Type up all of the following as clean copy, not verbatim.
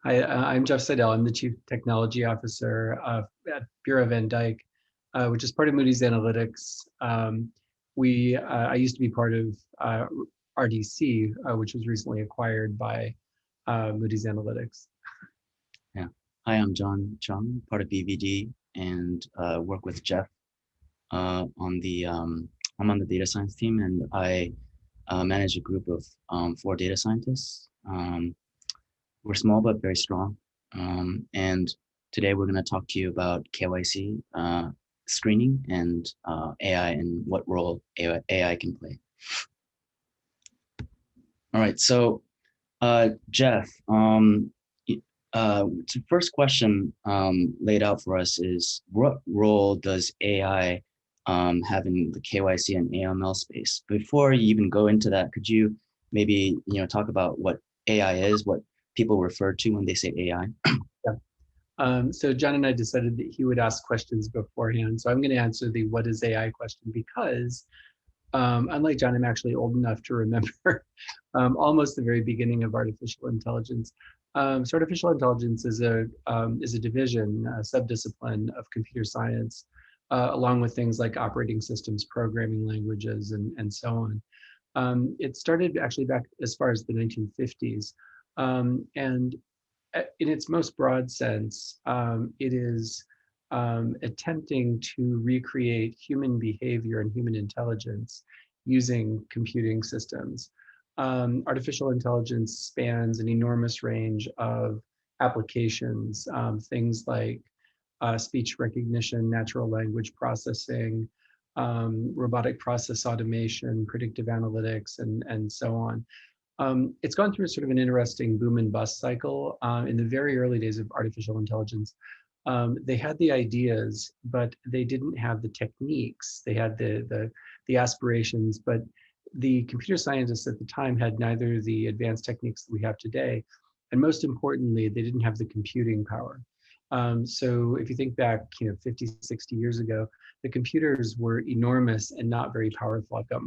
Hi, I'm Jeff Seidel. I'm the Chief Technology Officer at Bureau Van Dyke, which is part of Moody's Analytics. I used to be part of RDC, which was recently acquired by Moody's Analytics. Yeah. Hi, I'm John Chung, part of BVD, and work with Jeff on the I'm on the data science team, and I manage a group of 4 data scientists. We're small but very strong, and today we're going to talk to you about KYC screening and AI and what role AI can play. All right, so Jeff, the first question laid out for us is, what role does AI have in the KYC and AML space? Before you even go into that, could you maybe talk about what AI is, what people refer to when they say AI? Yeah. So John and I decided that he would ask questions beforehand. So I'm going to answer the what is AI question because unlike John, I'm actually old enough to remember almost the very beginning of artificial intelligence. So artificial intelligence is a division, a subdiscipline of computer science, along with things like operating systems, programming languages, and so on. It started actually back as far as the 1950s, and in its most broad sense, it is attempting to recreate human behavior and human intelligence using computing systems. Artificial intelligence spans an enormous range of applications, things like speech recognition, natural language processing, robotic process automation, predictive analytics, and so on. It's gone through sort of an interesting boom and bust cycle. In the very early days of artificial intelligence, they had the ideas, but they didn't have the techniques. They had the aspirations, but the computer scientists at the time had neither the advanced techniques that we have today, and most importantly, they didn't have the computing power. So if you think back, 50, 60 years ago, the computers were enormous and not very powerful. I've got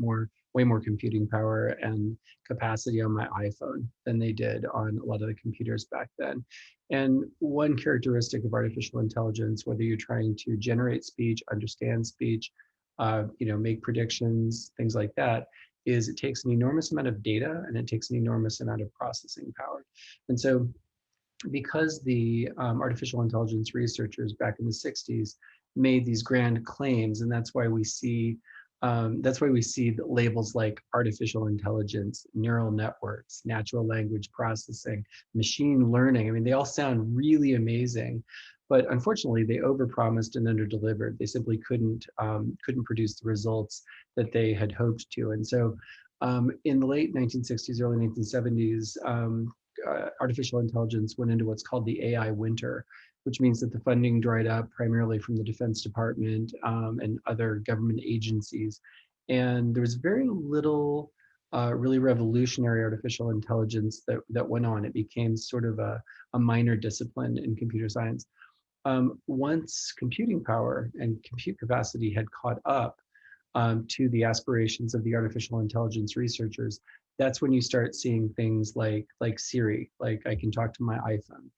way more computing power and capacity on my iPhone than they did on a lot of the computers back then. And one characteristic of artificial intelligence, whether you're trying to generate speech, understand speech, make predictions, things like that, is it takes an enormous amount of data and it takes an enormous amount of processing power. And so because the artificial intelligence researchers back in the 60s made these grand claims, and that's why we see labels like artificial intelligence, neural networks, natural language processing, machine learning. I mean, they all sound really amazing, but unfortunately, they overpromised and underdelivered. They simply couldn't produce the results that they had hoped to. And so, in the late 1960s, early 1970s, artificial intelligence went into what's called the AI winter, which means that the funding dried up primarily from the Defense Department and other government agencies. And there was very little really revolutionary artificial intelligence that went on. It became sort of a minor discipline in computer science. Once computing power and compute capacity had caught up to the aspirations of the artificial intelligence researchers, that's when you start seeing things like Siri, like I can talk to my iPhone,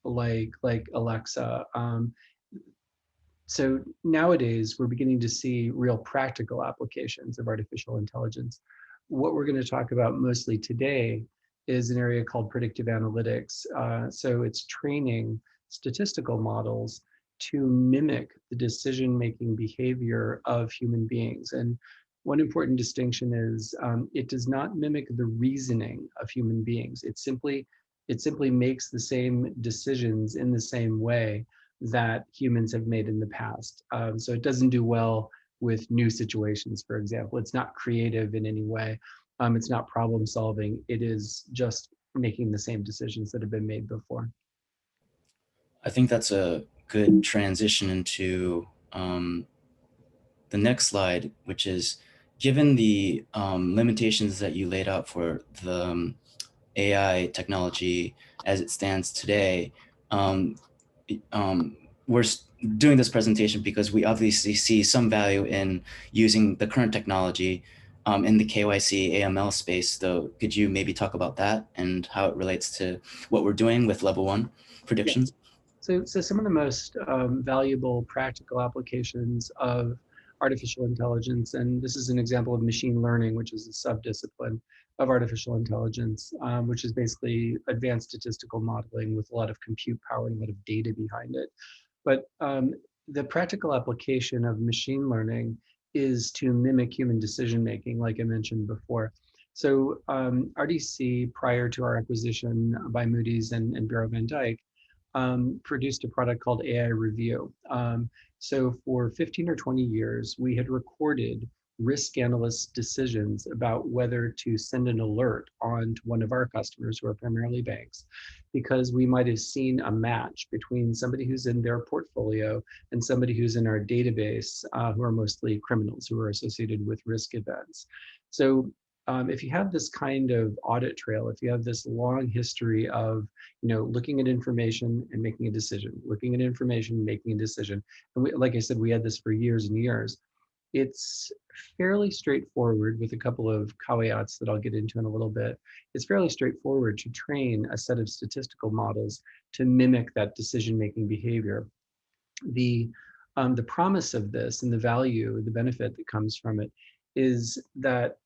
like Alexa. So nowadays we're beginning to see real practical applications of artificial intelligence. What we're going to talk about mostly today is an area called predictive analytics. So it's training statistical models to mimic the decision-making behavior of human beings. And one important distinction is it does not mimic the reasoning of human beings. It simply makes the same decisions in the same way that humans have made in the past. So it doesn't do well with new situations, for example. It's not creative in any way. It's not problem solving. It is just making the same decisions that have been made before. I think that's a good transition into the next slide, which is, given the limitations that you laid out for the AI technology as it stands today, we're doing this presentation because we obviously see some value in using the current technology in the KYC AML space, though, could you maybe talk about that and how it relates to what we're doing with level 1 predictions? Yes. So some of the most valuable practical applications of artificial intelligence, and this is an example of machine learning, which is a subdiscipline of artificial intelligence, which is basically advanced statistical modeling with a lot of compute power and a lot of data behind it. But the practical application of machine learning is to mimic human decision making, like I mentioned before. So RDC, prior to our acquisition by Moody's and Bureau van Dijk, produced a product called AI Review. So for 15 or 20 years, we had recorded risk analysts' decisions about whether to send an alert on to one of our customers, who are primarily banks, because we might have seen a match between somebody who's in their portfolio and somebody who's in our database, who are mostly criminals who are associated with risk events. So if you have this kind of audit trail, if you have this long history of, looking at information and making a decision, looking at information, making a decision, and like I said, we had this for years and years. It's fairly straightforward, with a couple of caveats that I'll get into in a little bit. It's fairly straightforward to train a set of statistical models to mimic that decision-making behavior. The promise of this and the value, the benefit that comes from it, is that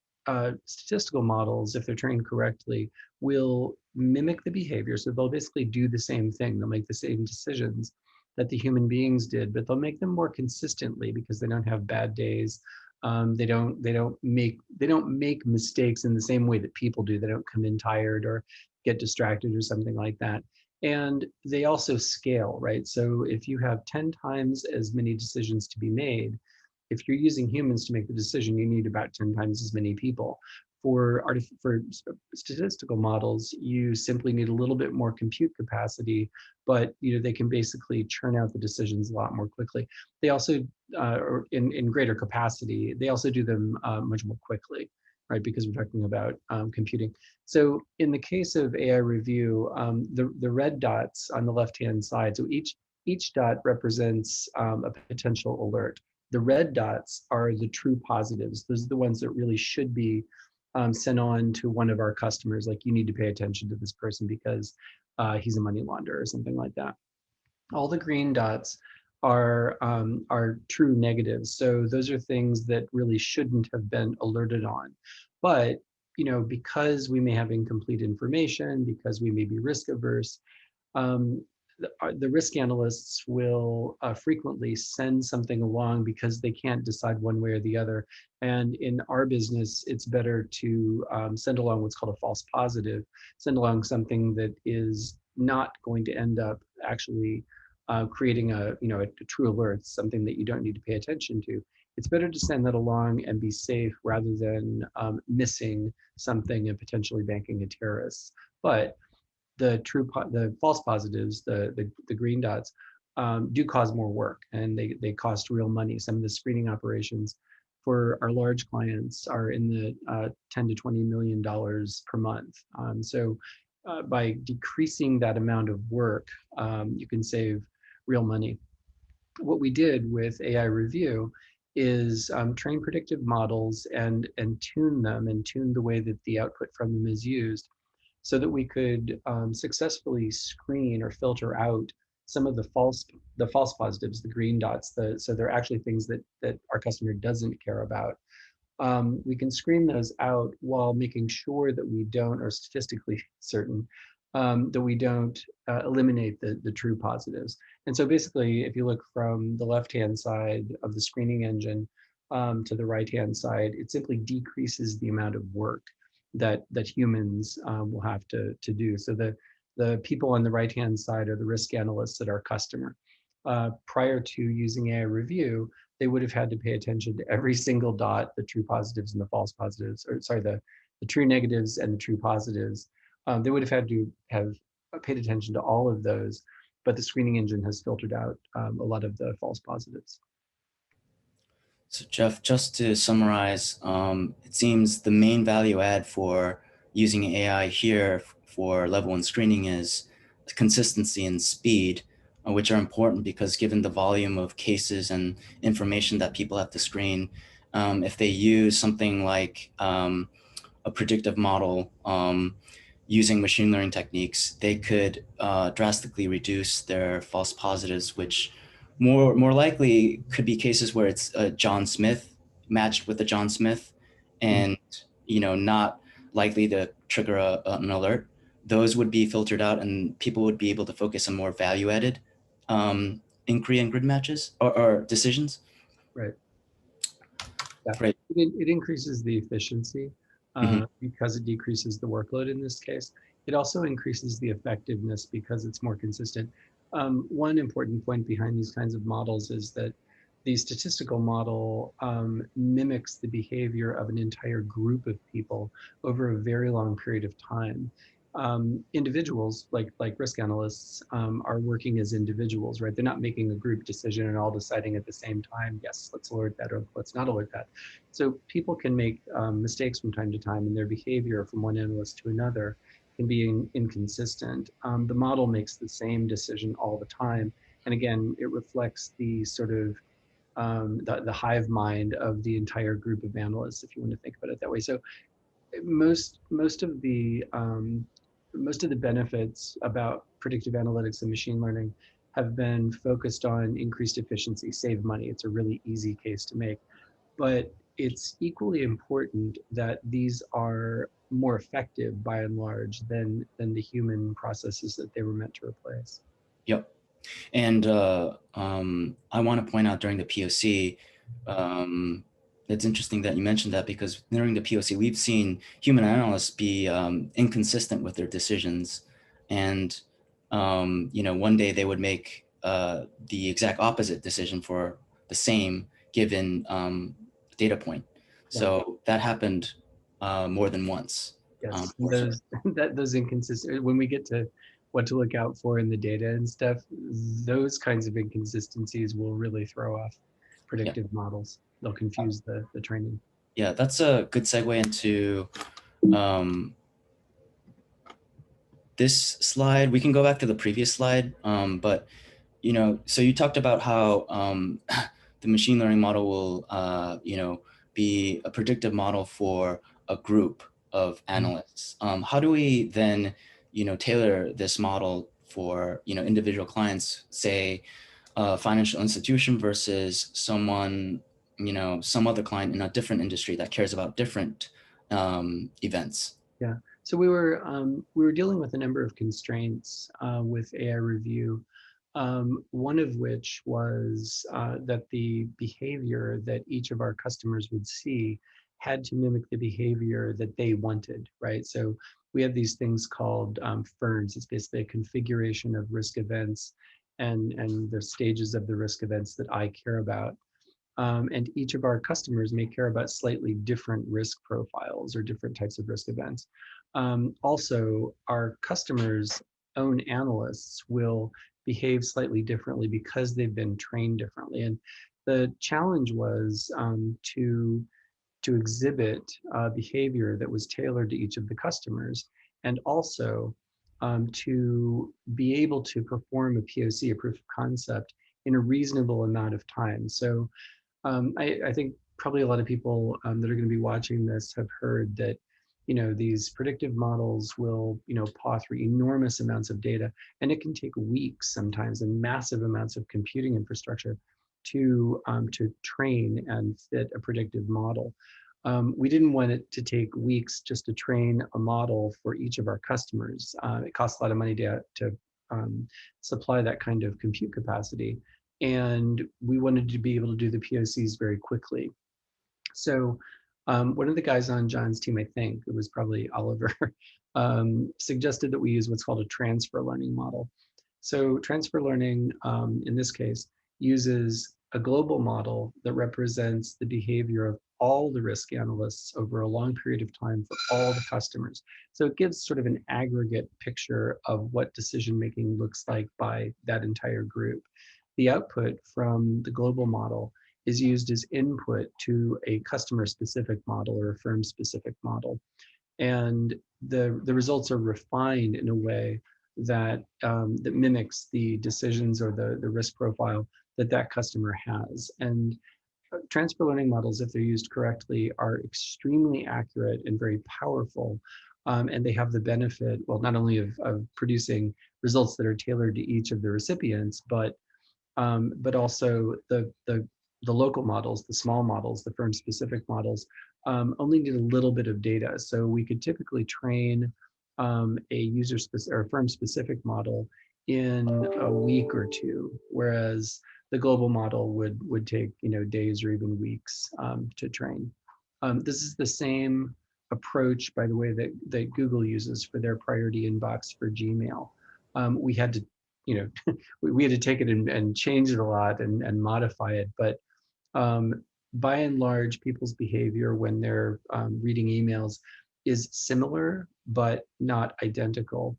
statistical models, if they're trained correctly, will mimic the behavior. So they'll basically do the same thing. They'll make the same decisions that the human beings did, but they'll make them more consistently because they don't have bad days. They don't make mistakes in the same way that people do. They don't come in tired or get distracted or something like that. And they also scale, right? So if you have 10 times as many decisions to be made, if you're using humans to make the decision, you need about 10 times as many people. For statistical models, you simply need a little bit more compute capacity, but they can basically churn out the decisions a lot more quickly. They also, or in greater capacity, they also do them much more quickly, right? Because we're talking about computing. So in the case of AI Review, the red dots on the left-hand side, so each dot represents a potential alert. The red dots are the true positives. Those are the ones that really should be sent on to one of our customers, like, you need to pay attention to this person because he's a money launderer or something like that. All the green dots are true negatives. So those are things that really shouldn't have been alerted on. But because we may have incomplete information, because we may be risk averse, the risk analysts will frequently send something along because they can't decide one way or the other. And in our business, it's better to send along what's called a false positive, send along something that is not going to end up actually creating a true alert, something that you don't need to pay attention to. It's better to send that along and be safe rather than missing something and potentially banking a terrorist. But the false positives, the green dots, do cause more work, and they cost real money. Some of the screening operations for our large clients are in the $10 to $20 million per month. So by decreasing that amount of work, you can save real money. What we did with AI Review is train predictive models and tune them and tune the way that the output from them is used, so that we could successfully screen or filter out some of the false positives, the green dots. So they're actually things that our customer doesn't care about. We can screen those out while making sure that we don't, or statistically certain, that we don't eliminate the true positives. And so basically, if you look from the left-hand side of the screening engine to the right-hand side, it simply decreases the amount of work that humans will have to do. So the people on the right-hand side are the risk analysts at our customer. Prior to using AI Review, they would have had to pay attention to every single dot, the true positives and the false positives, or sorry, the true negatives and the true positives. They would have had to have paid attention to all of those, but the screening engine has filtered out a lot of the false positives. So Jeff, just to summarize, it seems the main value add for using AI here for level 1 screening is consistency and speed, which are important because given the volume of cases and information that people have to screen, if they use something like a predictive model using machine learning techniques, they could drastically reduce their false positives, which more likely could be cases where it's a John Smith matched with a John Smith, Mm. and not likely to trigger an alert. Those would be filtered out, and people would be able to focus on more value-added inquiry and grid matches or decisions. Right. Yeah. Right. It increases the efficiency Hmm. because it decreases the workload in this case. It also increases the effectiveness because it's more consistent. One important point behind these kinds of models is that the statistical model mimics the behavior of an entire group of people over a very long period of time. Individuals like risk analysts are working as individuals, right? They're not making a group decision and all deciding at the same time, yes, let's alert that or let's not alert that. So people can make mistakes from time to time, and their behavior from one analyst to another can be inconsistent. The model makes the same decision all the time. And again, it reflects the sort of the hive mind of the entire group of analysts, if you want to think about it that way. So most of the benefits about predictive analytics and machine learning have been focused on increased efficiency, save money. It's a really easy case to make, but it's equally important that these are more effective by and large than the human processes that they were meant to replace. Yep. And I want to point out during the POC, it's interesting that you mentioned that, because during the POC, we've seen human analysts be inconsistent with their decisions. And, one day they would make the exact opposite decision for the same given data point. Yeah. So that happened more than once, Yes, and unfortunately. those inconsistent, when we get to what to look out for in the data and stuff, those kinds of inconsistencies will really throw off Yeah. predictive models. They'll confuse the training. Yeah, that's a good segue into um, this slide. We can go back to the previous slide, but so you talked about how the machine learning model will, be a predictive model for a group of analysts. How do we then, tailor this model for, individual clients, say, a financial institution versus someone, some other client in a different industry that cares about different events? Yeah. So we were dealing with a number of constraints with AI review. One of which was that the behavior that each of our customers would see had to mimic the behavior that they wanted, right? So we have these things called ferns. It's basically a configuration of risk events and the stages of the risk events that I care about. And each of our customers may care about slightly different risk profiles or different types of risk events. Also, our customers' own analysts will behave slightly differently because they've been trained differently. And the challenge was to exhibit behavior that was tailored to each of the customers, and also to be able to perform a POC, a proof of concept, in a reasonable amount of time. So I think probably a lot of people that are going to be watching this have heard that, these predictive models will, paw through enormous amounts of data, and it can take weeks sometimes and massive amounts of computing infrastructure to train and fit a predictive model. We didn't want it to take weeks just to train a model for each of our customers. It costs a lot of money to supply that kind of compute capacity. And we wanted to be able to do the POCs very quickly. So one of the guys on John's team, I think it was probably Oliver, suggested that we use what's called a transfer learning model. So transfer learning, in this case, uses a global model that represents the behavior of all the risk analysts over a long period of time for all the customers. So it gives sort of an aggregate picture of what decision-making looks like by that entire group. The output from the global model is used as input to a customer-specific model or a firm-specific model. And the results are refined in a way that that mimics the decisions or the risk profile that that customer has. And transfer learning models, if they're used correctly, are extremely accurate and very powerful. And they have the benefit, well, not only of producing results that are tailored to each of the recipients, but also the local models, the small models, the firm-specific models, only need a little bit of data. So we could typically train a user-specific or firm-specific model in a week or two, whereas the global model would take days or even weeks to train. This is the same approach, by the way, that Google uses for their priority inbox for Gmail. We had to, we had to take it and change it a lot and modify it. But by and large, people's behavior when they're reading emails is similar, but not identical.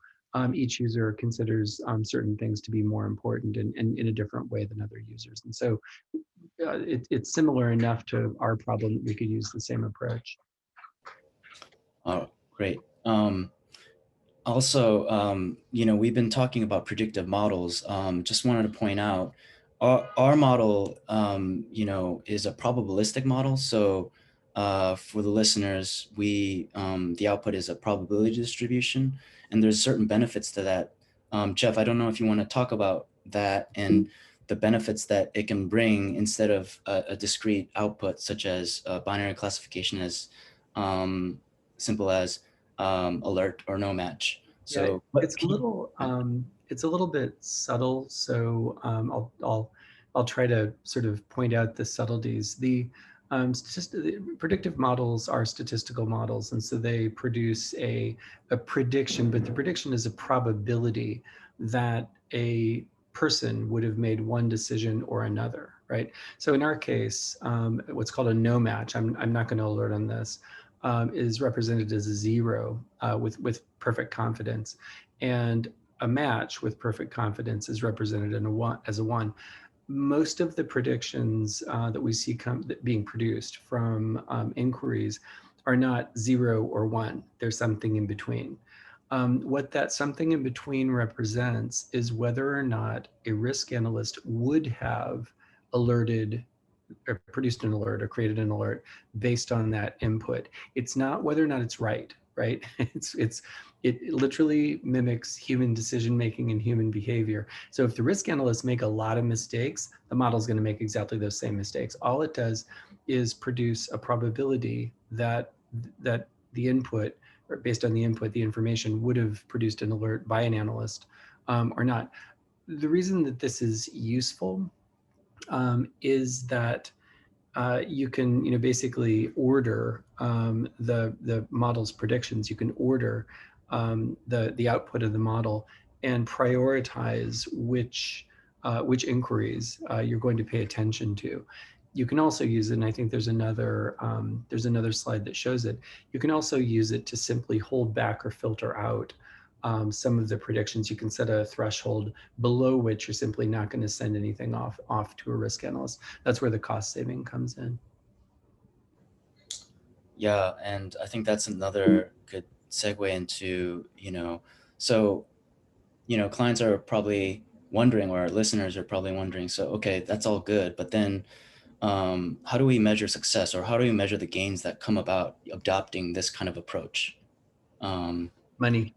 Each user considers certain things to be more important and in a different way than other users. And so it's similar enough to our problem that we could use the same approach. Oh, great. Also, we've been talking about predictive models. Just wanted to point out, our model, is a probabilistic model. So for the listeners, the output is a probability distribution, and there's certain benefits to that. Jeff, I don't know if you want to talk about that and the benefits that it can bring instead of a discrete output, such as binary classification as simple as alert or no match. Yeah, So what it's a can you, little it's a little bit subtle. So I'll try to sort of point out the subtleties. The predictive models are statistical models, and so they produce a prediction, but the prediction is a probability that a person would have made one decision or another, right? So in our case, what's called a no match, I'm not going to alert on this, is represented as a 0 with perfect confidence, and a match with perfect confidence is represented in as a 1. Most of the predictions that we see being produced from inquiries are not 0 or 1. There's something in between. What that something in between represents is whether or not a risk analyst would have alerted or produced an alert or created an alert based on that input. It's not whether or not it's right, right? It literally mimics human decision making and human behavior. So if the risk analysts make a lot of mistakes, the model is going to make exactly those same mistakes. All it does is produce a probability that the input, or based on the input, the information would have produced an alert by an analyst or not. The reason that this is useful is that you can, basically order the model's predictions. You can order the output of the model and prioritize which inquiries you're going to pay attention to. You can also use it, and I think there's another slide that shows it. You can also use it to simply hold back or filter out some of the predictions. You can set a threshold below which you're simply not going to send anything off to a risk analyst. That's where the cost saving comes in. yeah, and I think that's another good segue into, so, clients are probably wondering, or our listeners are probably wondering, so, okay, that's all good, but then how do we measure success, or how do we measure the gains that come about adopting this kind of approach? Money.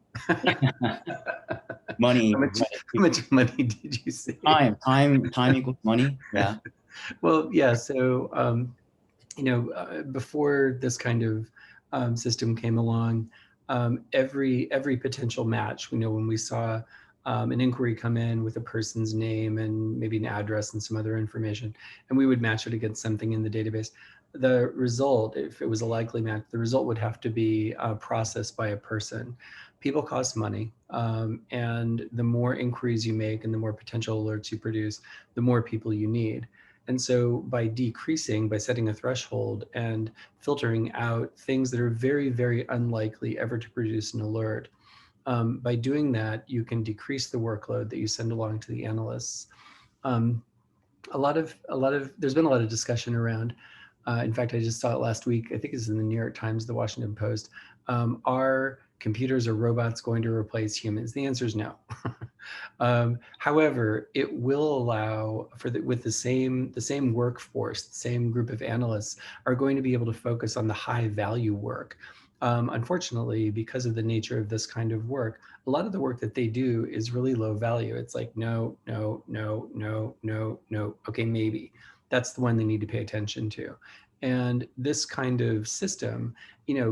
Money, How much money did you say? time equals money. Yeah. Well, yeah. So, before this kind of system came along, every potential match, when we saw an inquiry come in with a person's name and maybe an address and some other information, and we would match it against something in the database, the result, if it was a likely match, the result would have to be processed by a person. People cost money, and the more inquiries you make and the more potential alerts you produce, the more people you need. And so by setting a threshold and filtering out things that are very, very unlikely ever to produce an alert, by doing that, you can decrease the workload that you send along to the analysts. There's been a lot of discussion around. In fact, I just saw it last week. I think it's in the New York Times, the Washington Post. Are computers or robots going to replace humans? The answer is no. However, it will allow for with the same workforce, the same group of analysts are going to be able to focus on the high value work. Unfortunately, because of the nature of this kind of work, a lot of the work that they do is really low value. It's like, no, no, no, no, no, no. Okay, maybe. That's the one they need to pay attention to. And this kind of system,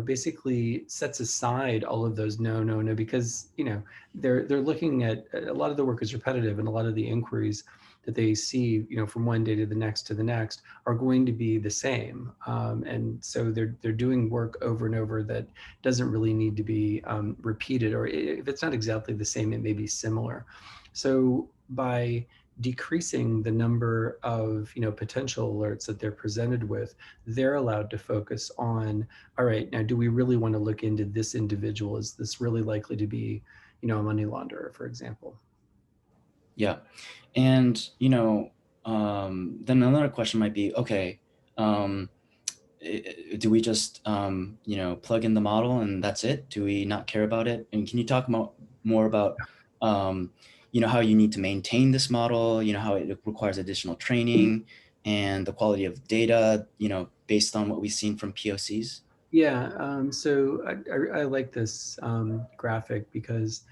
basically sets aside all of those no, no, no, because, they're looking at a lot of the work is repetitive, and a lot of the inquiries that they see, from one day to the next are going to be the same. And so they're doing work over and over that doesn't really need to be repeated, or if it's not exactly the same, it may be similar. So by decreasing the number of potential alerts that they're presented with, they're allowed to focus on, all right, now do we really want to look into this individual? Is this really likely to be a money launderer, for example? Yeah. And, then another question might be, okay, um, do we just, plug in the model and that's it? Do we not care about it? And can you talk more about, um, how you need to maintain this model, how it requires additional training and the quality of data, based on what we've seen from POCs? Yeah, so I like this graphic because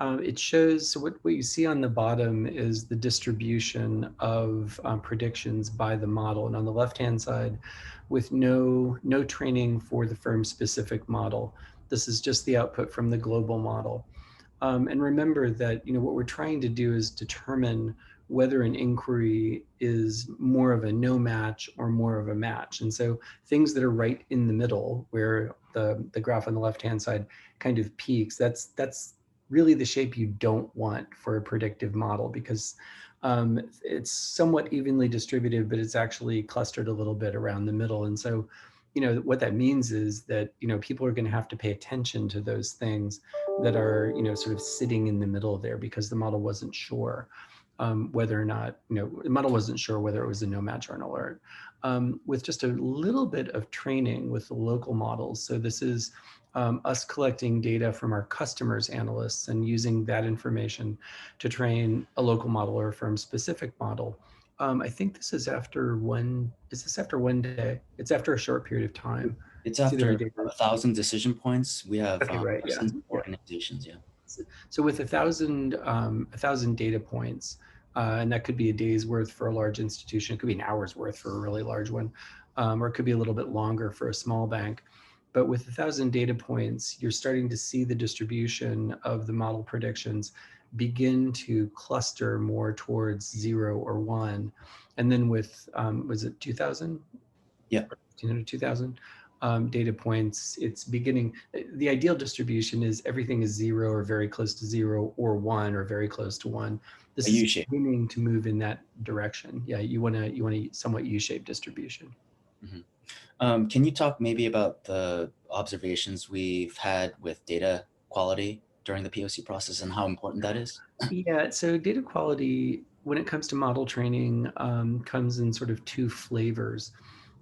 it shows, so what you see on the bottom is the distribution of predictions by the model. And on the left-hand side, with no training for the firm specific model, this is just the output from the global model. And remember that what we're trying to do is determine whether an inquiry is more of a no match or more of a match. And so things that are right in the middle, where the graph on the left-hand side kind of peaks, that's really the shape you don't want for a predictive model, because it's somewhat evenly distributed, but it's actually clustered a little bit around the middle. And so what that means is that people are going to have to pay attention to those things that are sort of sitting in the middle there, because the model wasn't sure whether or not the model wasn't sure whether it was a no match or an alert. With just a little bit of training with the local models, so this is us collecting data from our customers analysts and using that information to train a local model or a firm specific model. I think this is after one. Is this after one day? It's after a short period of time. It's It's either a after day. 1,000 decision points. We have Okay, right. Yeah. dozens of Yeah. organizations. Yeah. So with a thousand data points, and that could be a day's worth for a large institution, it could be an hour's worth for a really large one, or it could be a little bit longer for a small bank. But with 1,000 data points, you're starting to see the distribution of the model predictions begin to cluster more towards 0 or 1. And then with, was it 2,000? Yeah. 1,500, 2,000 data points, it's beginning. The ideal distribution is everything is 0 or very close to 0, or 1 or very close to 1. A This is U shape. beginning to move in that direction. Yeah, you want a somewhat U-shaped distribution. Mhm. Can you talk maybe about the observations we've had with data quality during the POC process and how important that is? Yeah, so data quality, when it comes to model training, comes in sort of two flavors.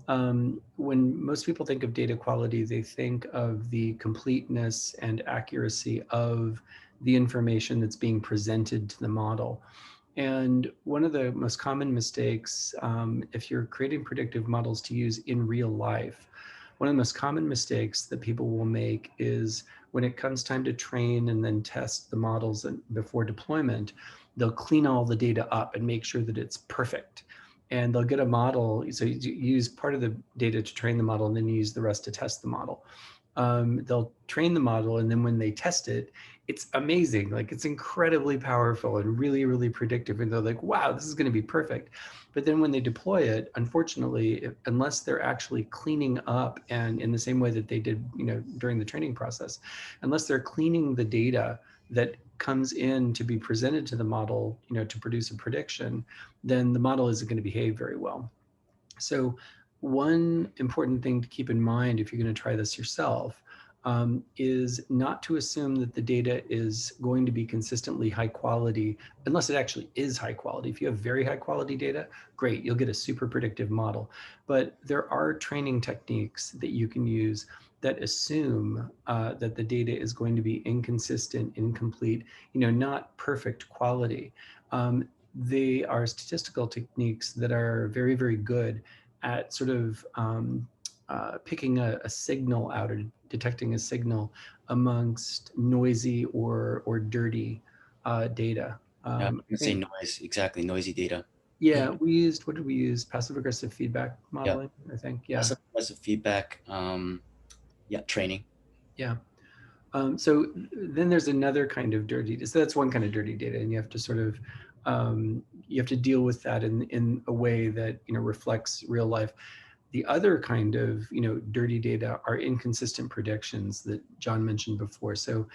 When most people think of data quality, they think of the completeness and accuracy of the information that's being presented to the model. And one of the most common mistakes, if you're creating predictive models to use in real life, one of the most common mistakes that people will make is when it comes time to train and then test the models before deployment, they'll clean all the data up and make sure that it's perfect. And they'll get a model. So you use part of the data to train the model, and then you use the rest to test the model. They'll train the model, and then when they test it, it's amazing. Like, it's incredibly powerful and really, really predictive. And they're like, wow, this is going to be perfect. But then when they deploy it, unfortunately, unless they're actually cleaning up, and in the same way that they did, during the training process, unless they're cleaning the data that comes in to be presented to the model, to produce a prediction, then the model isn't going to behave very well. So one important thing to keep in mind if you're going to try this yourself, is not to assume that the data is going to be consistently high quality, unless it actually is high quality. If you have very high quality data, great, you'll get a super predictive model. But there are training techniques that you can use that assume that the data is going to be inconsistent, incomplete, not perfect quality. They are statistical techniques that are very, very good at sort of picking a signal out or detecting a signal amongst noisy or dirty data. Yeah, I'm Um, gonna say noise, exactly, noisy data. yeah, we used, what did we use? Passive aggressive feedback Yeah, modeling, I think. Yeah, passive aggressive feedback. Yeah, training. yeah. So then there's another kind of dirty data. So that's one kind of dirty data, and you have to sort of you have to deal with that in a way that reflects real life. The other kind of dirty data are inconsistent predictions that John mentioned before. So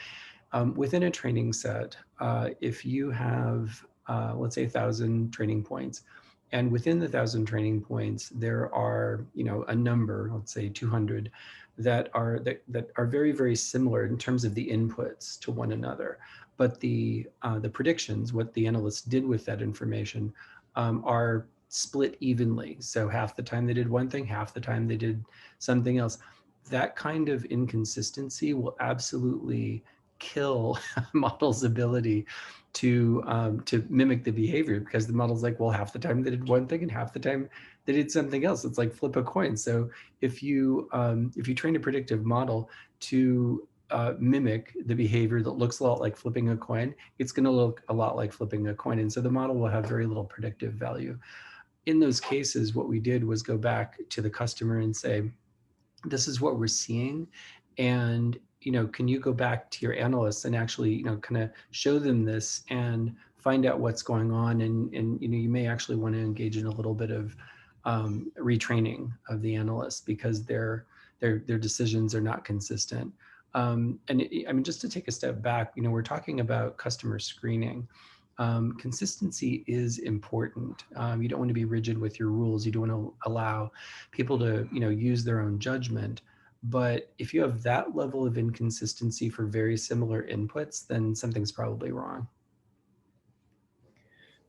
within a training set, if you have, let's say, 1,000 training points, and within the 1,000 training points, there are, a number, let's say 200, that are very, very similar in terms of the inputs to one another. But the predictions, what the analysts did with that information, are split evenly. So half the time they did one thing, half the time they did something else. That kind of inconsistency will absolutely kill model's ability to mimic the behavior, because the model's like, well, half the time they did one thing and half the time they did something else. It's like flip a coin. So if you train a predictive model to mimic the behavior that looks a lot like flipping a coin, it's going to look a lot like flipping a coin, and so the model will have very little predictive value. In those cases, what we did was go back to the customer and say, this is what we're seeing, and can you go back to your analysts and actually kind of show them this and find out what's going on, and you may actually want to engage in a little bit of retraining of the analysts, because their decisions are not consistent. I mean, just to take a step back, we're talking about customer screening. Consistency is important. You don't want to be rigid with your rules. You don't want to allow people to use their own judgment. But if you have that level of inconsistency for very similar inputs, then something's probably wrong.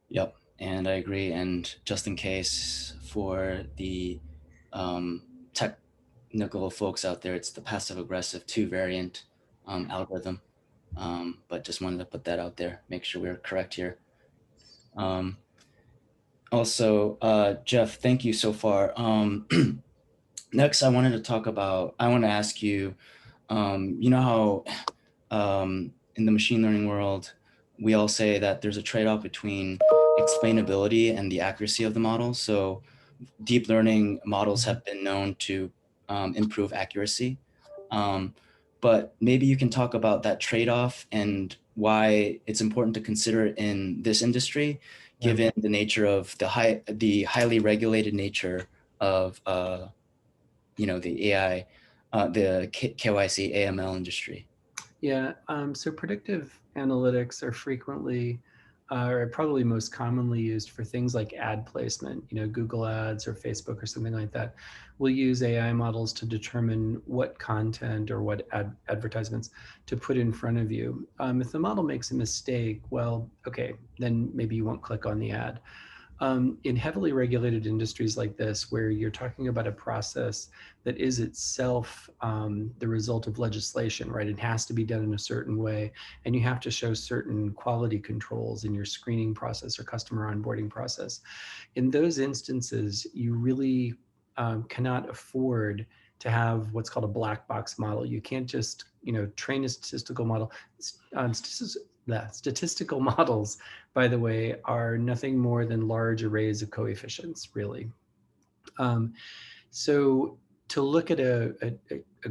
Yep, and I agree. And just in case for the um, technical folks out there, it's the passive aggressive two variant algorithm. But just wanted to put that out there, make sure we're correct here. Um, Also, Jeff, thank you so far. Next, I want to ask you, you know how in the machine learning world, we all say that there's a trade-off between explainability and the accuracy of the model. So deep learning models have been known to improve accuracy. Um, but maybe you can talk about that trade-off and why it's important to consider it in this industry, Yeah. given the nature of the highly regulated nature of the AI, the KYC AML industry. Yeah, so predictive analytics are frequently, or probably most commonly used for things like ad placement. Google Ads or Facebook or something like that will use AI models to determine what content or what advertisements to put in front of you. If the model makes a mistake, well, okay, then maybe you won't click on the ad. In heavily regulated industries like this, where you're talking about a process that is itself the result of legislation, right? It has to be done in a certain way, and you have to show certain quality controls in your screening process or customer onboarding process. In those instances, you really cannot afford to have what's called a black box model. You can't just train a statistical model. Statistical models, by the way, are nothing more than large arrays of coefficients, really. Um, so to look at a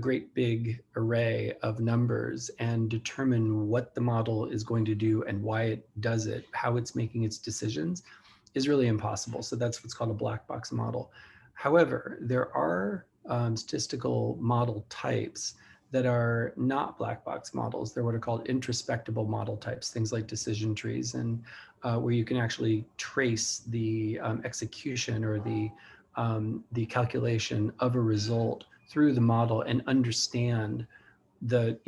great big array of numbers and determine what the model is going to do and why it does it, how it's making its decisions, is really impossible. So that's what's called a black box model. However, there are statistical model types that are not black box models. They're what are called introspectable model types, things like decision trees, and where you can actually trace the execution or the calculation of a result through the model and understand the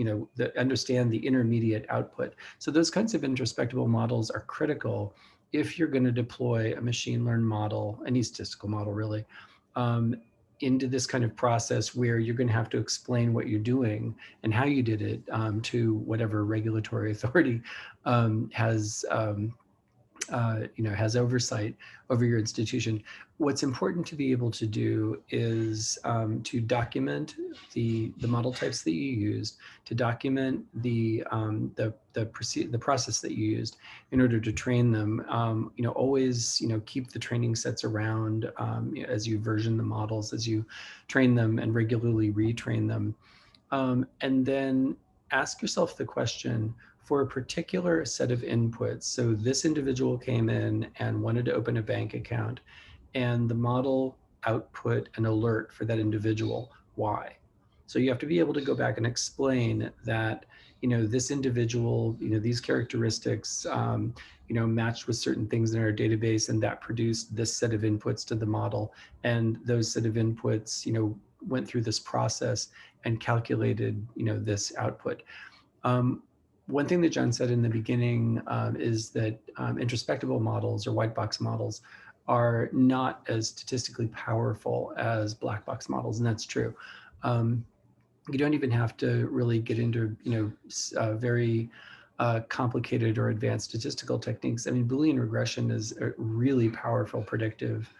intermediate output. So those kinds of introspectable models are critical if you're going to deploy a machine learned model, any statistical model really, um, into this kind of process where you're going to have to explain what you're doing and how you did it to whatever regulatory authority has has oversight over your institution. What's important to be able to do is to document the model types that you used, to document the process that you used in order to train them. Always keep the training sets around as you version the models, as you train them, and regularly retrain them. And then ask yourself the question, for a particular set of inputs. So this individual came in and wanted to open a bank account, and the model output an alert for that individual. Why? So you have to be able to go back and explain that, this individual, these characteristics, matched with certain things in our database, and that produced this set of inputs to the model. And those set of inputs, went through this process and calculated, this output. One thing that John said in the beginning is that introspectable models or white box models are not as statistically powerful as black box models, and that's true. You don't even have to really get into very complicated or advanced statistical techniques. I mean, Boolean regression is a really powerful predictive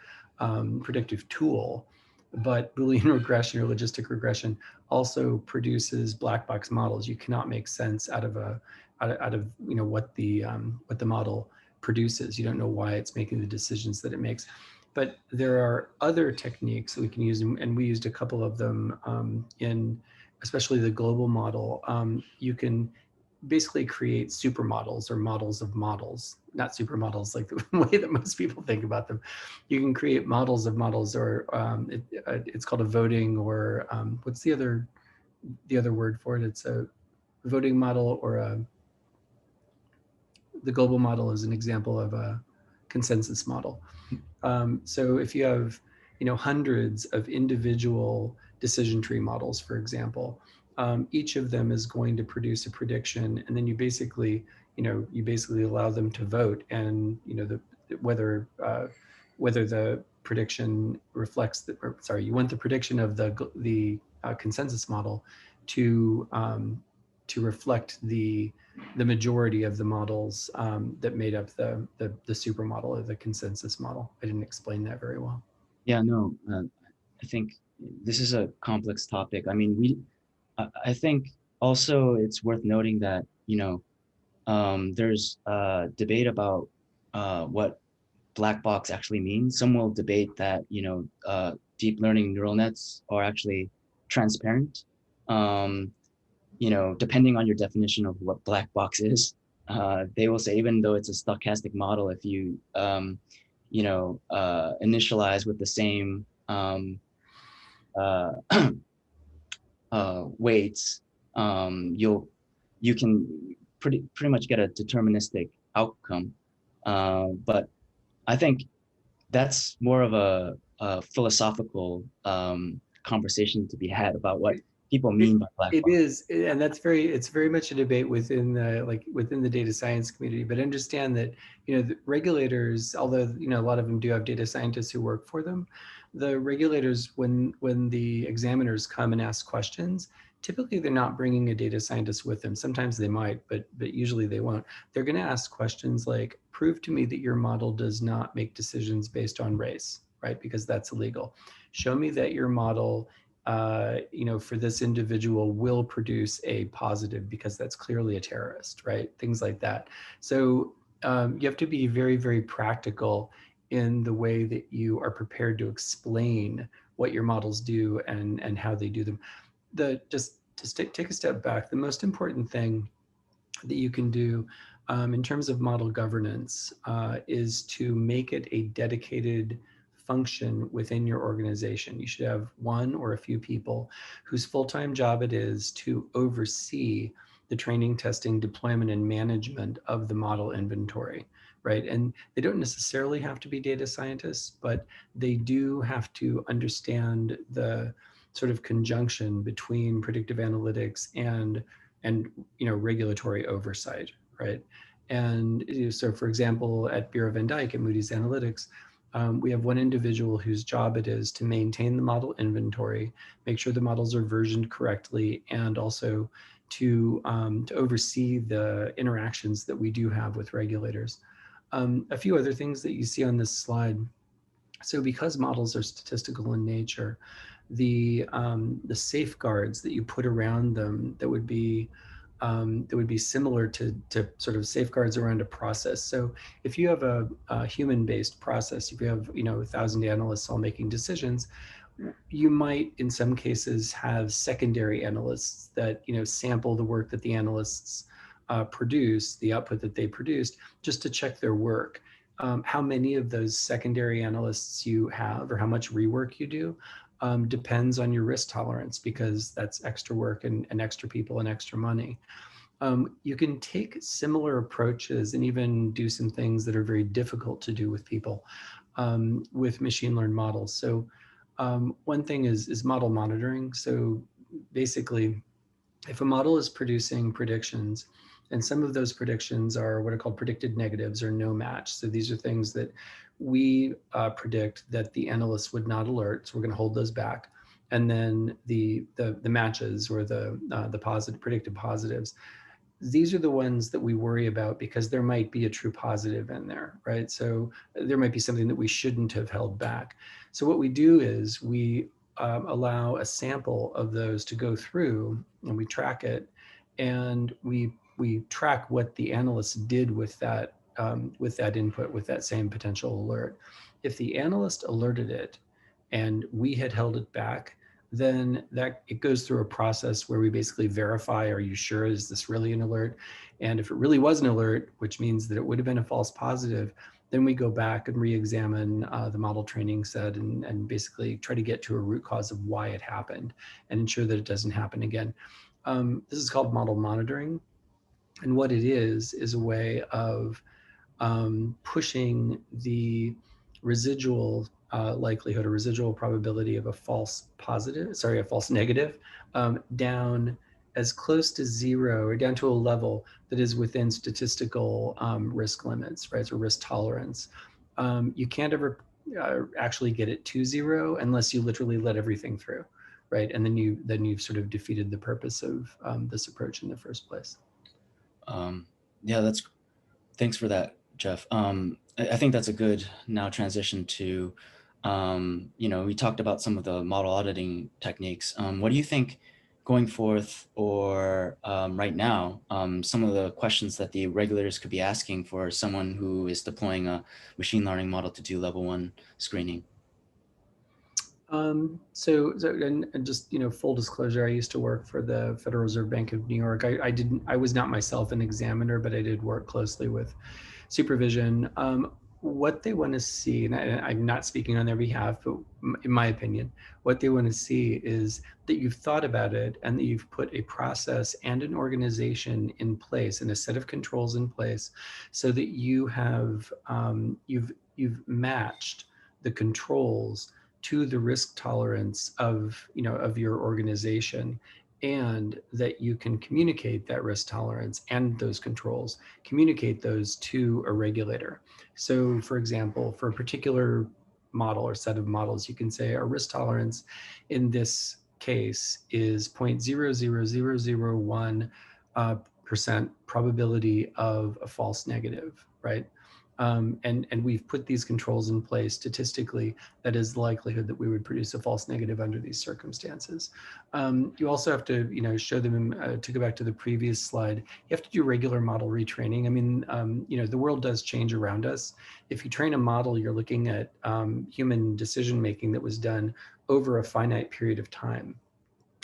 tool, but Boolean regression or logistic regression also produces black box models. You cannot make sense out of what the model produces. You don't know why it's making the decisions that it makes. But there are other techniques that we can use, and we used a couple of them in especially the global model. You can basically create supermodels or models of models, not supermodels like the way that most people think about them. You can create models of models, or it's called a voting, or what's the other word for it? It's a voting model, or the global model is an example of a consensus model. So if you have, hundreds of individual decision tree models, for example, each of them is going to produce a prediction, and then you basically allow them to vote, and whether the prediction reflects you want the prediction of the consensus model to reflect the majority of the models that made up the supermodel or the consensus model. I didn't explain that very well. Yeah, no, I think this is a complex topic. I mean, I think also it's worth noting that, there's a debate about what black box actually means. Some will debate that, deep learning neural nets are actually transparent. Um, Depending on your definition of what black box is, they will say, even though it's a stochastic model, if you, initialize with the same uh, weights, you can pretty much get a deterministic outcome. But I think that's more of a philosophical conversation to be had about what people mean by black It box. is, and it's very much a debate within the data science community. But understand that the regulators, although a lot of them do have data scientists who work for them, the regulators, when the examiners come and ask questions, typically they're not bringing a data scientist with them. Sometimes they might, but usually they won't. They're going to ask questions like, "Prove to me that your model does not make decisions based on race," right? Because that's illegal. "Show me that your model for this individual will produce a positive, because that's clearly a terrorist," right? Things like that. So you have to be very, very practical in the way that you are prepared to explain what your models do and how they do them. Just to take a step back, the most important thing that you can do in terms of model governance is to make it a dedicated function within your organization. You should have one or a few people whose full-time job it is to oversee the training, testing, deployment, and management of the model inventory, right? And they don't necessarily have to be data scientists, but they do have to understand the sort of conjunction between predictive analytics and regulatory oversight, right? And so, for example, at Bureau Van Dyke, at Moody's Analytics, We have one individual whose job it is to maintain the model inventory, make sure the models are versioned correctly, and also to oversee the interactions that we do have with regulators. A few other things that you see on this slide. So because models are statistical in nature, the safeguards that you put around them that would be similar to sort of safeguards around a process. So if you have a human-based process, if you have 1,000 analysts all making decisions, you might in some cases have secondary analysts that sample the work that the analysts produce, the output that they produced, just to check their work. How many of those secondary analysts you have or how much rework you do depends on your risk tolerance, because that's extra work and extra people and extra money. You can take similar approaches and even do some things that are very difficult to do with people with machine learned models. So one thing is model monitoring. So basically, if a model is producing predictions, and some of those predictions are what are called predicted negatives or no match. So these are things that we predict that the analysts would not alert. So we're going to hold those back. And then the matches or the positive predicted positives, these are the ones that we worry about because there might be a true positive in there, right? So there might be something that we shouldn't have held back. So what we do is we allow a sample of those to go through, and we track it, and we track what the analyst did with that input, with that same potential alert. If the analyst alerted it and we had held it back, then that it goes through a process where we basically verify, are you sure, is this really an alert? And if it really was an alert, which means that it would have been a false positive, then we go back and re-examine the model training set and basically try to get to a root cause of why it happened and ensure that it doesn't happen again. This is called model monitoring. And what it is a way of pushing the residual likelihood or residual probability of a false positive, sorry, a false negative, down as close to zero or down to a level that is within statistical risk limits, right? So risk tolerance. You can't ever actually get it to zero unless you literally let everything through, right? And then you've sort of defeated the purpose of this approach in the first place. Yeah, thanks for that, Jeff. I think that's a good now transition to, we talked about some of the model auditing techniques. What do you think going forth or right now, some of the questions that the regulators could be asking for someone who is deploying a machine learning model to do level 1 screening? And just full disclosure, I used to work for the Federal Reserve Bank of New York. I was not myself an examiner, but I did work closely with supervision. What they want to see, and I'm not speaking on their behalf, but in my opinion, what they want to see is that you've thought about it and that you've put a process and an organization in place and a set of controls in place, so that you've matched the controls to the risk tolerance of your organization, and that you can communicate that risk tolerance and those controls, communicate those to a regulator. So for example, for a particular model or set of models, you can say our risk tolerance in this case is 0.00001 percent probability of a false negative, right? And we've put these controls in place statistically. That is the likelihood that we would produce a false negative under these circumstances. You also have to, show them, to go back to the previous slide, you have to do regular model retraining. I mean, the world does change around us. If you train a model, you're looking at human decision-making that was done over a finite period of time.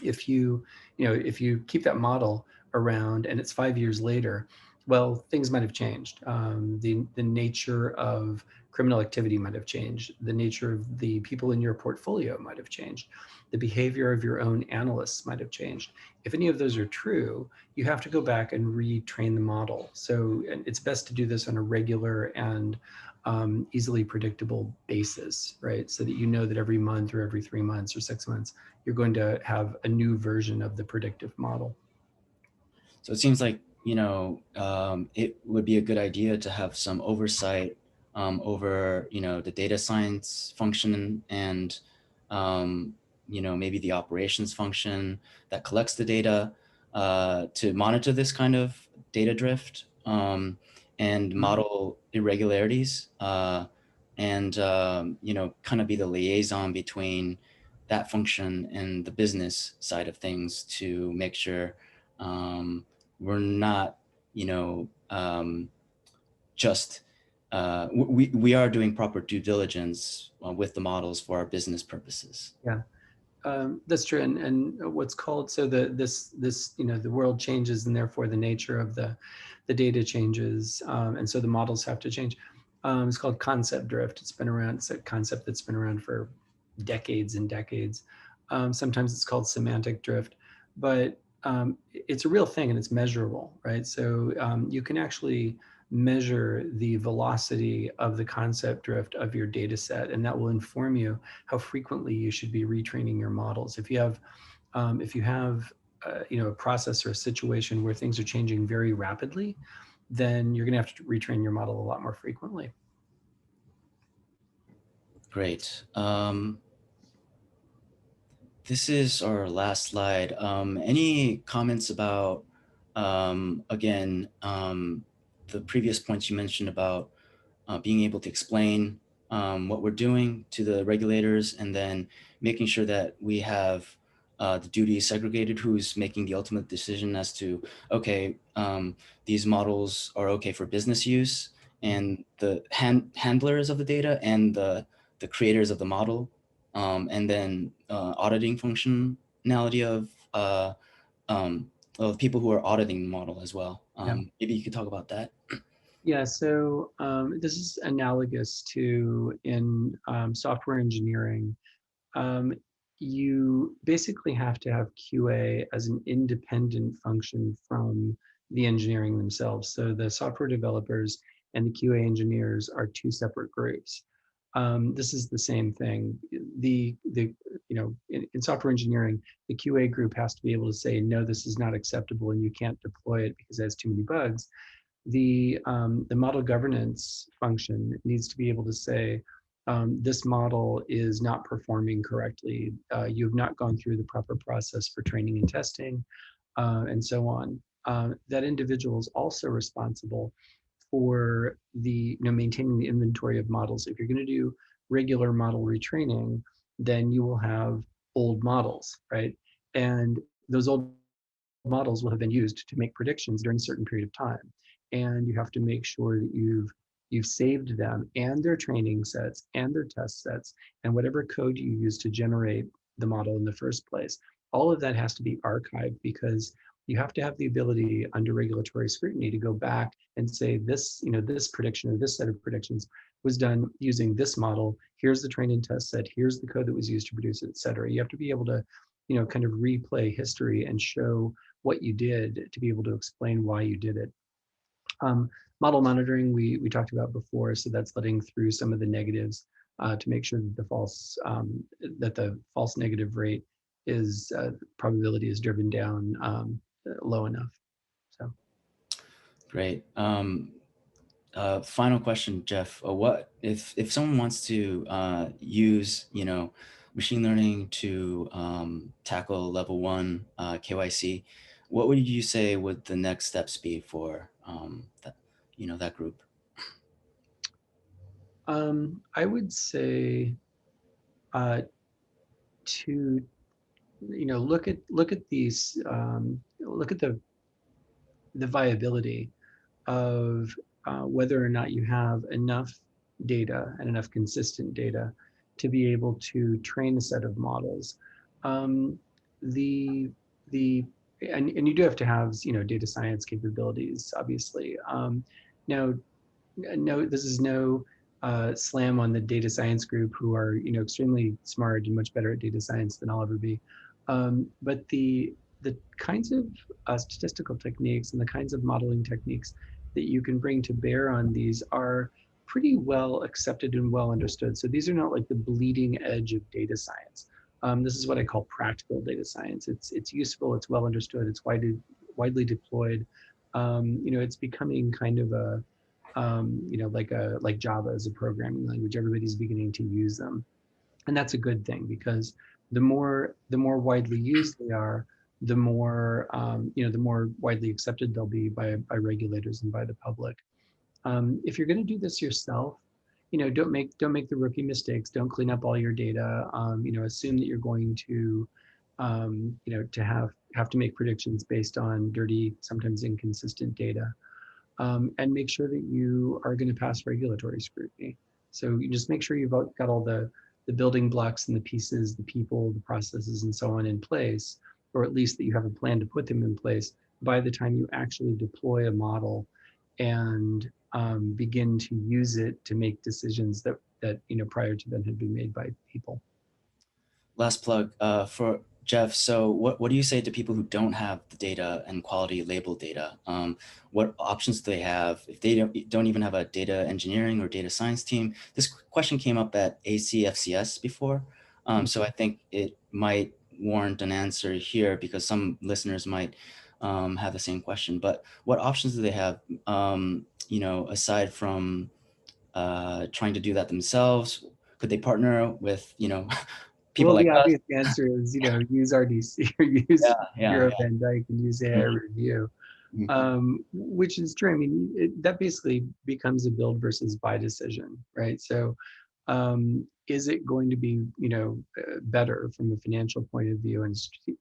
If if you keep that model around and it's 5 years later, well, things might have changed. The nature of criminal activity might have changed. The nature of the people in your portfolio might have changed. The behavior of your own analysts might have changed. If any of those are true, you have to go back and retrain the model. So it's best to do this on a regular and easily predictable basis, right? So that you know that every month or every 3 months or 6 months, you're going to have a new version of the predictive model. So it seems like, it would be a good idea to have some oversight over, the data science function and, maybe the operations function that collects the data to monitor this kind of data drift and Mhm. model irregularities and, kind of be the liaison between that function and the business side of things to make sure we're not, just we are doing proper due diligence with the models for our business purposes. Yeah. That's true, and what's called, so this the world changes, and therefore the nature of the data changes, and so the models have to change. It's called concept drift. It's been around. It's a concept that's been around for decades and decades. Sometimes it's called semantic drift, but it's a real thing and it's measurable, right? So you can actually measure the velocity of the concept drift of your data set, and that will inform you how frequently you should be retraining your models. If you have a process or a situation where things are changing very rapidly, then you're going to have to retrain your model a lot more frequently. Great. This is our last slide. Any comments about, again, the previous points you mentioned about being able to explain what we're doing to the regulators and then making sure that we have the duties segregated, who's making the ultimate decision as to, okay, these models are okay for business use, and the handlers of the data and the creators of the model, and then auditing functionality of people who are auditing the model as well. Yeah. Maybe you could talk about that. Yeah, so this is analogous to in software engineering. Um, you basically have to have QA as an independent function from the engineering themselves. So the software developers and the QA engineers are two separate groups. This is the same thing. In software engineering, the QA group has to be able to say, no, this is not acceptable, and you can't deploy it because it has too many bugs. The model governance function needs to be able to say, this model is not performing correctly. You've not gone through the proper process for training and testing, and so on. That individual is also responsible for maintaining the inventory of models. If you're going to do regular model retraining, then you will have old models, right? And those old models will have been used to make predictions during a certain period of time, and you have to make sure that you've saved them and their training sets and their test sets and whatever code you use to generate the model in the first place. All of that has to be archived, because you have to have the ability under regulatory scrutiny to go back and say, this prediction or this set of predictions was done using this model. Here's the train and test set. Here's the code that was used to produce it, et cetera. You have to be able to kind of replay history and show what you did to be able to explain why you did it. Model monitoring, we talked about before, so that's letting through some of the negatives to make sure that the false negative rate is probability is driven down low enough. So Great. Final question, Jeff. What if someone wants to use machine learning to tackle level 1 KYC? What would you say would the next steps be for that group? I would say to look at these look at the viability of whether or not you have enough data and enough consistent data to be able to train a set of models. Um, the the and you do have to have data science capabilities, obviously. Now, no, this is no slam on the data science group, who are extremely smart and much better at data science than I'll ever be. But the kinds of statistical techniques and the kinds of modeling techniques that you can bring to bear on these are pretty well accepted and well understood. So these are not like the bleeding edge of data science. This is what I call practical data science. It's useful, it's well understood, it's widely deployed. It's becoming kind of like Java as a programming language. Everybody's beginning to use them, and that's a good thing, because the more widely used they are, the more the more widely accepted they'll be by regulators and by the public. If you're going to do this yourself, don't make the rookie mistakes. Don't clean up all your data. Assume that you're going to to have to make predictions based on dirty, sometimes inconsistent data, and make sure that you are going to pass regulatory scrutiny. So you just make sure you've got all the building blocks and the pieces, the people, the processes, and so on in place, or at least that you have a plan to put them in place by the time you actually deploy a model and begin to use it to make decisions that prior to them had been made by people. Last plug for Jeff. So what do you say to people who don't have the data and quality labeled data? What options do they have if they don't even have a data engineering or data science team? This question came up at ACFCS before. So I think it might warrant an answer here, because some listeners might have the same question. But what options do they have, aside from trying to do that themselves? Could they partner with, people Well, like the us? obvious answer is, use RDC or use Yeah. Bureau Van Dyke and use AI review, Mhm. which is true. I mean, that basically becomes a build versus buy decision, right? So, is it going to be, better from a financial point of view and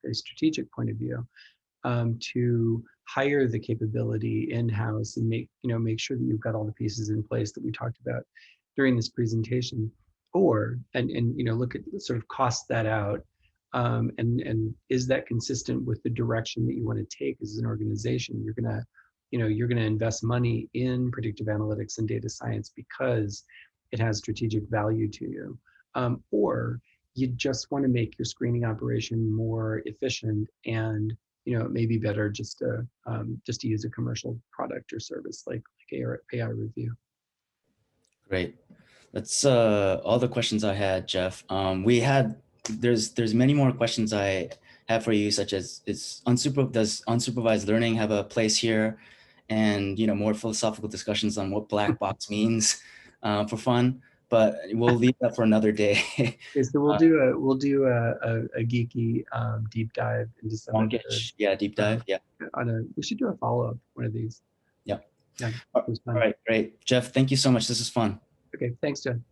a strategic point of view, to hire the capability in-house and make sure that you've got all the pieces in place that we talked about during this presentation, or and look at sort of cost that out, and is that consistent with the direction that you want to take as an organization? You're gonna invest money in predictive analytics and data science because it has strategic value to you, or you just want to make your screening operation more efficient, and it may be better just to use a commercial product or service like AI review. Great. That's all the questions I had, Jeff. There's many more questions I have for you, such as does unsupervised learning have a place here, and more philosophical discussions on what black box means for fun. But we'll leave that for another day. Okay, so we'll do a geeky deep dive into some of the Wonkish, yeah, deep dive, yeah. we should do a follow-up one of these. Yep. Yeah, it All was fun. right, great. Jeff, thank you so much. This is fun. Okay, thanks, Jen.